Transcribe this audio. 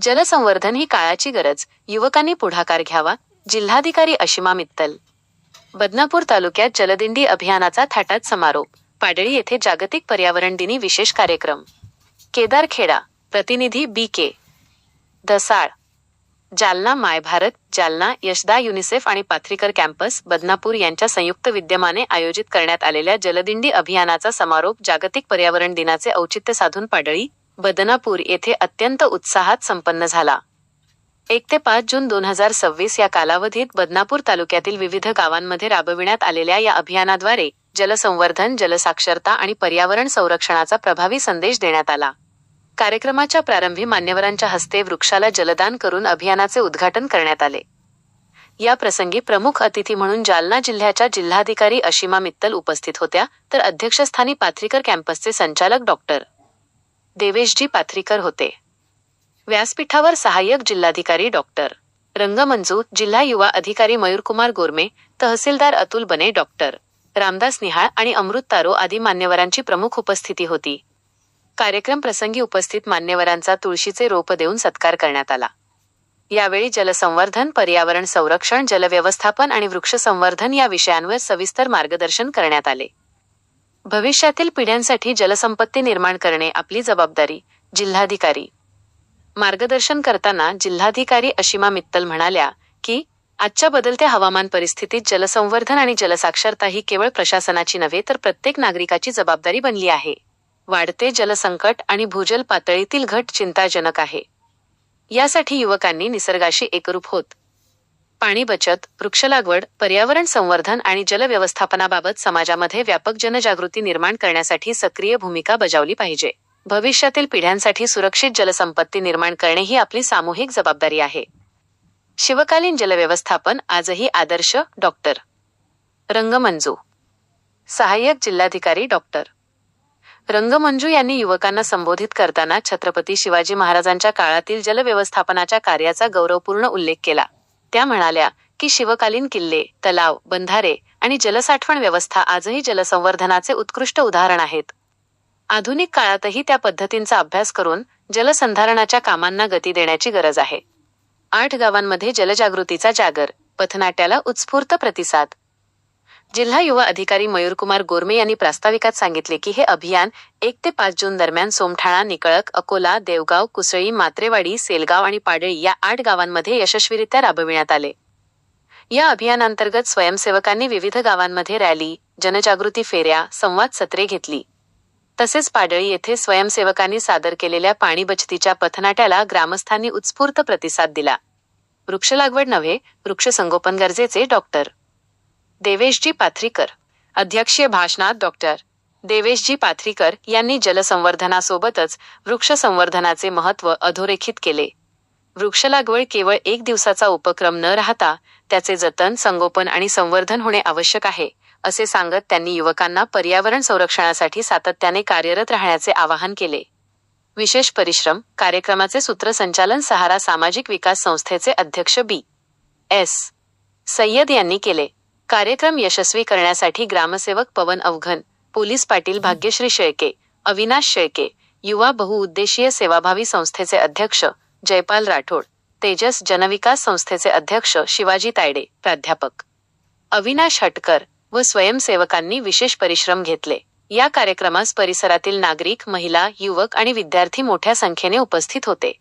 जलसंवर्धन ही काळाची गरज, युवकांनी पुढाकार घ्यावा. जिल्हाधिकारी अशिमा मित्तल. बदनापूर तालुक्यात जलदिंडी अभियानाचा थाटात समारोप. पाडळी येथे जागतिक पर्यावरण दिनी विशेष कार्यक्रम. केदारखेडा. प्रतिनिधी बी.के. दसाळ. जालना. माय भारत, जालना, यशदा युनिसेफ आणि पाथरीकर कॅम्पस, बदनापूर यांच्या संयुक्त विद्यमाने आयोजित करण्यात आलेल्या जलदिंडी अभियानाचा समारोप जागतिक पर्यावरण दिनाचे औचित्य साधून पाडळी, बदनापूर येथे अत्यंत उत्साहात संपन्न झाला. 1 ते 5 जून 2026 या कालावधीत बदनापूर तालुक्यातील विविध गावांमध्ये राबविण्यात आलेल्या या अभियानाद्वारे जलसंवर्धन, जलसाक्षरता आणि पर्यावरण संरक्षणाचा प्रभावी संदेश देण्यात आला. कार्यक्रमाच्या प्रारंभी मान्यवरांच्या हस्ते वृक्षाला जलदान करून अभियानाचे उद्घाटन करण्यात आले. या प्रसंगी प्रमुख अतिथी म्हणून जालना जिल्ह्याच्या जिल्हाधिकारी अशिमा मित्तल उपस्थित होत्या, तर अध्यक्षस्थानी पाथरीकर कॅम्पसचे संचालक डॉ. देवेशजी पाथरीकर होते. व्यासपीठावर सहाय्यक जिल्हाधिकारी डॉ. रंगमंजू, जिल्हा युवा अधिकारी मयूरकुमार गोरमे, तहसीलदार अतुल बने, डॉ. रामदास निहाळ आणि अमृत तारो आदी मान्यवरांची प्रमुख उपस्थिती होती. कार्यक्रम प्रसंगी उपस्थित मान्यवरांचा तुळशीचे रोप देऊन सत्कार करण्यात आला. यावेळी जलसंवर्धन, पर्यावरण संरक्षण, जलव्यवस्थापन आणि वृक्ष संवर्धन या विषयांवर सविस्तर मार्गदर्शन करण्यात आले. भविष्यातील पिढ्यांसाठी जलसंपत्ती निर्माण करणे आपली जबाबदारी. जिल्हाधिकारी. मार्गदर्शन करताना जिल्हाधिकारी अशिमा मित्तल म्हणाल्या की आजच्या बदलत्या हवामान परिस्थितीत जलसंवर्धन आणि जलसाक्षरता ही केवळ प्रशासनाची नव्हे तर प्रत्येक नागरिकाची जबाबदारी बनली आहे. वाढते जलसंकट आणि भूजल पातळीतील घट चिंताजनक आहे. यासाठी युवकांनी निसर्गाशी एकरूप होत पाणी बचत, वृक्षलागवड, पर्यावरण संवर्धन आणि जलव्यवस्थापनाबाबत समाजामध्ये व्यापक जनजागृती निर्माण करण्यासाठी सक्रिय भूमिका बजावली पाहिजे. भविष्यातील पिढ्यांसाठी सुरक्षित जलसंपत्ती निर्माण करणे ही आपली सामूहिक जबाबदारी आहे. शिवकालीन जलव्यवस्थापन आजही आदर्श. डॉ. रंगमंजू. सहाय्यक जिल्हाधिकारी डॉ. रंगमंजू यांनी युवकांना संबोधित करताना छत्रपती शिवाजी महाराजांच्या काळातील जलव्यवस्थापनाच्या कार्याचा गौरवपूर्ण उल्लेख केला. त्या म्हणाल्या की शिवकालीन किल्ले, तलाव, बंधारे आणि जलसाठवण व्यवस्था आजही जलसंवर्धनाचे उत्कृष्ट उदाहरण आहेत. आधुनिक काळातही त्या पद्धतींचा अभ्यास करून जलसंधारणाच्या कामांना गती देण्याची गरज आहे. 8 गावांमध्ये जलजागृतीचा जागर, पथनाट्याला उत्स्फूर्त प्रतिसाद. जिल्हा युवा अधिकारी मयूरकुमार गोरमे यांनी प्रास्ताविकात सांगितले की हे अभियान 1 ते 5 जून दरम्यान सोमठाणा, निकळक, अकोला, देवगाव, कुसळी, मात्रेवाडी, सेलगाव आणि पाडळी या 8 गावांमध्ये यशस्वीरित्या राबविण्यात आले. या अभियानांतर्गत स्वयंसेवकांनी विविध गावांमध्ये रॅली, जनजागृती फेऱ्या, संवाद सत्रे घेतली. तसेच पाडळी येथे स्वयंसेवकांनी सादर केलेल्या पाणी बचतीच्या पथनाट्याला ग्रामस्थांनी उत्स्फूर्त प्रतिसाद दिला. वृक्षलागवड नव्हे, वृक्षसंगोपन गरजेचे. डॉ. देवेशजी पाथरीकर. अध्यक्षीय भाषणात डॉ. देवेशजी पाथरीकर यांनी जलसंवर्धनासोबतच वृक्ष संवर्धनाचे महत्त्व अधोरेखित केले. वृक्षलागवड केवळ 1 दिवसाचा उपक्रम न राहता त्याचे जतन, संगोपन आणि संवर्धन होणे आवश्यक आहे, असे सांगत त्यांनी युवकांना पर्यावरण संरक्षणासाठी सातत्याने कार्यरत राहण्याचे आवाहन केले. विशेष परिश्रम. कार्यक्रमाचे सूत्रसंचालन सहारा सामाजिक विकास संस्थेचे अध्यक्ष बी.एस. सय्यद यांनी केले. कार्यक्रम यशस्वी करण्यासाठी ग्रामसेवक पवन अवघन, पोलीस पाटील भाग्यश्री शेळके, अविनाश शेळके, युवा बहुउद्देशीय सेवाभावी संस्थेचे अध्यक्ष जयपाल राठोड, तेजस जनविकास संस्थेचे अध्यक्ष शिवाजी तायडे, प्राध्यापक अविनाश हटकर व स्वयंसेवकांनी विशेष परिश्रम घेतले. या कार्यक्रमास परिसरातील नागरिक, महिला, युवक आणि विद्यार्थी मोठ्या संख्येने उपस्थित होते.